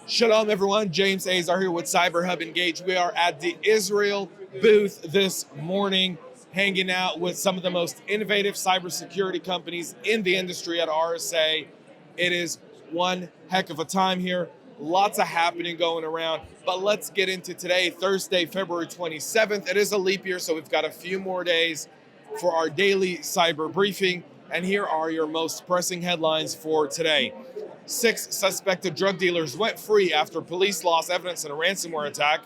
Shalom, everyone. James Azar here with CyberHub Engage. We are at the Israel booth this morning, hanging out with some of the most innovative cybersecurity companies in the industry at RSA. It is one heck of a time here. Lots of happening going around. But let's get into today, Thursday, February 27th. It is a leap year, so we've got a few more days for our daily cyber briefing. And here are your most pressing headlines for today. 6 suspected drug dealers went free after police lost evidence in a ransomware attack.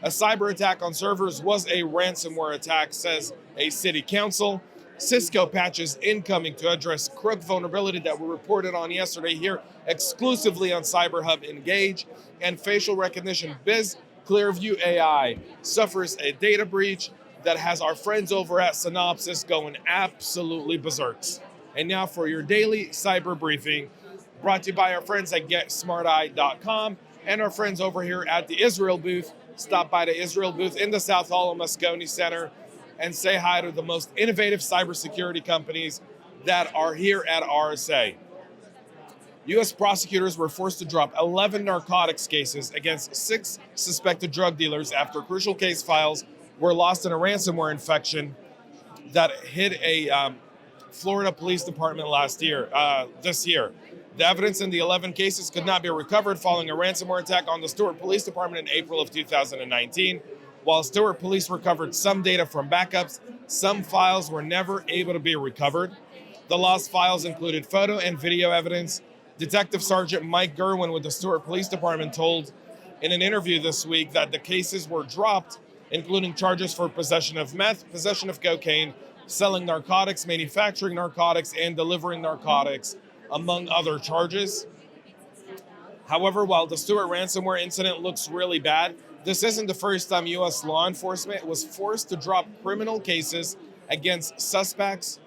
A cyber attack on servers was a ransomware attack, says a city council. Cisco patches incoming to address crook vulnerability that we reported on yesterday here exclusively on CyberHub Engage. And facial recognition biz Clearview AI suffers a data breach that has our friends over at Synopsys going absolutely berserks. And now for your daily cyber briefing, brought to you by our friends at GetSmartEye.com and our friends over here at the Israel booth. Stop by the Israel booth in the South Hall of Moscone Center and say hi to the most innovative cybersecurity companies that are here at RSA. U.S. prosecutors were forced to drop 11 narcotics cases against 6 suspected drug dealers after crucial case files were lost in a ransomware infection that hit a Florida Police Department this year. The evidence in the 11 cases could not be recovered following a ransomware attack on the Stewart Police Department in April of 2019. While Stewart Police recovered some data from backups, some files were never able to be recovered. The lost files included photo and video evidence. Detective Sergeant Mike Gerwin with the Stewart Police Department told in an interview this week that the cases were dropped, including charges for possession of meth, possession of cocaine, selling narcotics, manufacturing narcotics, and delivering narcotics, among other charges. However, while the Stewart ransomware incident looks really bad, this isn't the first time U.S. law enforcement was forced to drop criminal cases against suspects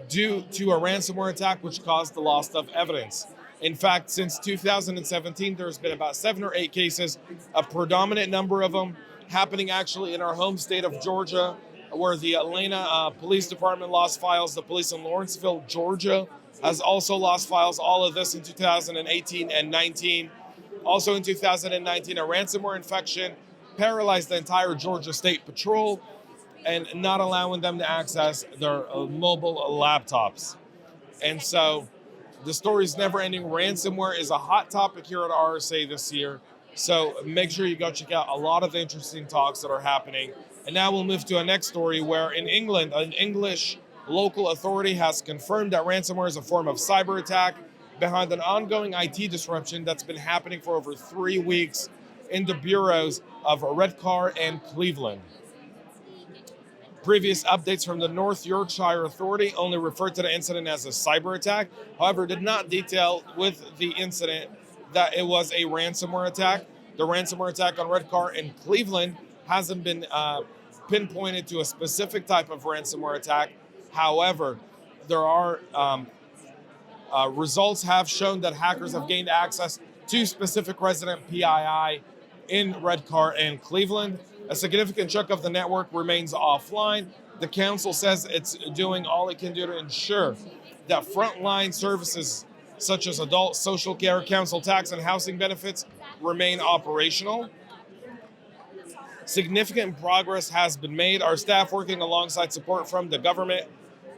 due to a ransomware attack which caused the loss of evidence. In fact, since 2017, there's been about 7 or 8 cases, a predominant number of them happening actually in our home state of Georgia, where the Atlanta Police Department lost files. The police in Lawrenceville, Georgia, has also lost files, all of this in 2018 and 19. Also in 2019, a ransomware infection paralyzed the entire Georgia State Patrol and not allowing them to access their mobile laptops. And so the story's never ending. Ransomware is a hot topic here at RSA this year. So make sure you go check out a lot of the interesting talks that are happening. And now we'll move to a next story where in England, an English local authority has confirmed that ransomware is a form of cyber attack behind an ongoing IT disruption that's been happening for over 3 weeks in the bureaus of Redcar and Cleveland. Previous updates from the North Yorkshire Authority only referred to the incident as a cyber attack, however, did not detail with the incident that it was a ransomware attack. The ransomware attack on Redcar in Cleveland hasn't been pinpointed to a specific type of ransomware attack. However, there are results have shown that hackers have gained access to specific resident PII in Redcar and Cleveland. A significant chunk of the network remains offline. The council says it's doing all it can do to ensure that frontline services such as adult social care, council tax, and housing benefits remain operational. Significant progress has been made. Our staff, working alongside support from the government,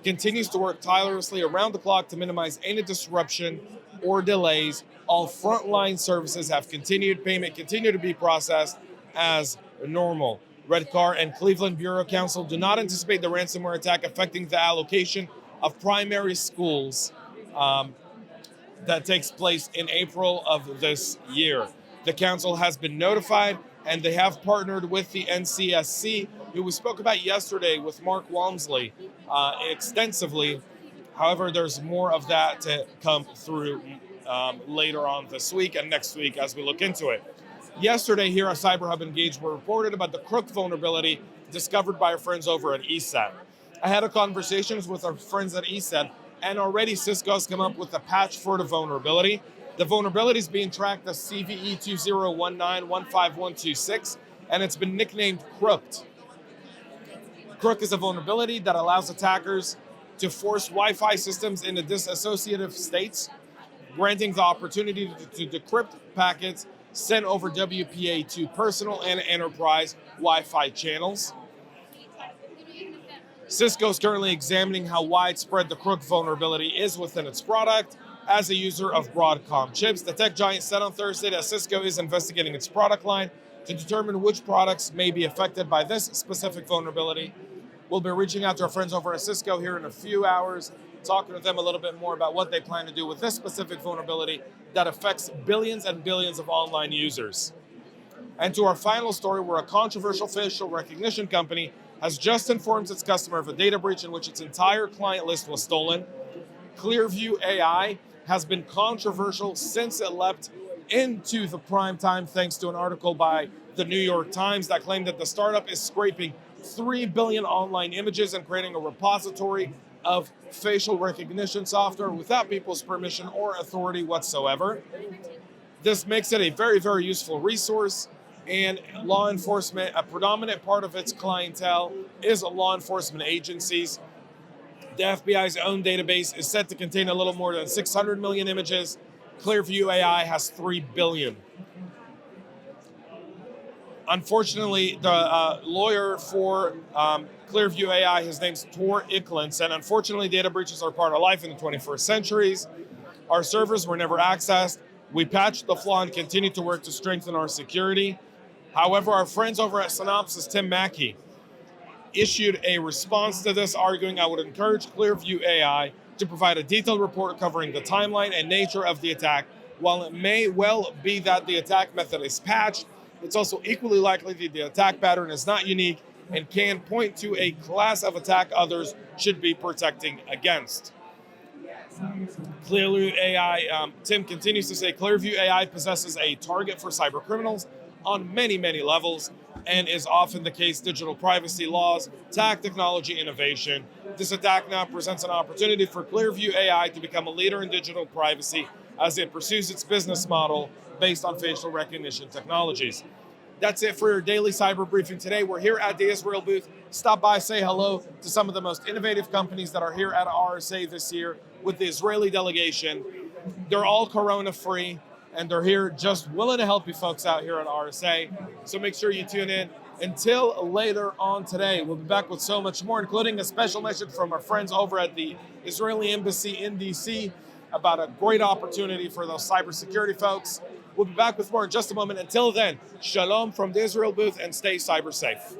continues to work tirelessly around the clock to minimize any disruption or delays. All frontline services have continued. Payment continue to be processed as normal. Redcar and Cleveland Bureau Council do not anticipate the ransomware attack affecting the allocation of primary schools that takes place in April of this year. The council has been notified, and they have partnered with the NCSC, who we spoke about yesterday with Mark Walmsley extensively. However, there's more of that to come through later on this week and next week as we look into it. Yesterday here at CyberHub Engage, we reported about the crook vulnerability discovered by our friends over at ESET. I had a conversations with our friends at ESET, and already Cisco has come up with a patch for the vulnerability. The vulnerability is being tracked as CVE 2019-15126, and it's been nicknamed Crooked. Crook is a vulnerability that allows attackers to force Wi-Fi systems into disassociative states, granting the opportunity to decrypt packets sent over WPA to personal and enterprise Wi-Fi channels. Cisco is currently examining how widespread the crook vulnerability is within its product as a user of Broadcom chips. The tech giant said on Thursday that Cisco is investigating its product line to determine which products may be affected by this specific vulnerability. We'll be reaching out to our friends over at Cisco here in a few hours, talking with them a little bit more about what they plan to do with this specific vulnerability that affects billions and billions of online users. And to our final story, where a controversial facial recognition company has just informed its customer of a data breach in which its entire client list was stolen. Clearview AI has been controversial since it leapt into the prime time thanks to an article by the New York Times that claimed that the startup is scraping 3 billion online images and creating a repository of facial recognition software without people's permission or authority whatsoever. This makes it a very, very useful resource, and law enforcement, a predominant part of its clientele is law enforcement agencies. The FBI's own database is set to contain a little more than 600 million images. Clearview AI has 3 billion. Unfortunately, the lawyer for Clearview AI, his name's Tor Iklin, said, unfortunately, data breaches are part of life in the 21st centuries. Our servers were never accessed. We patched the flaw and continue to work to strengthen our security. However, our friends over at Synopsys, Tim Mackey, issued a response to this, arguing I would encourage Clearview AI to provide a detailed report covering the timeline and nature of the attack. While it may well be that the attack method is patched, it's also equally likely that the attack pattern is not unique and can point to a class of attack others should be protecting against. Clearview AI, Tim continues to say, Clearview AI possesses a target for cyber criminals on many, many levels, and is often the case digital privacy laws, tech technology innovation. This attack now presents an opportunity for Clearview AI to become a leader in digital privacy as it pursues its business model based on facial recognition technologies. That's it for your daily cyber briefing today. We're here at the Israel booth. Stop by, say hello to some of the most innovative companies that are here at RSA this year with the Israeli delegation. They're all corona-free, and they're here just willing to help you folks out here at RSA. So make sure you tune in. Until later on today, we'll be back with so much more, including a special message from our friends over at the Israeli Embassy in DC about a great opportunity for those cybersecurity folks. We'll be back with more in just a moment. Until then, shalom from the Israel booth, and stay cyber safe.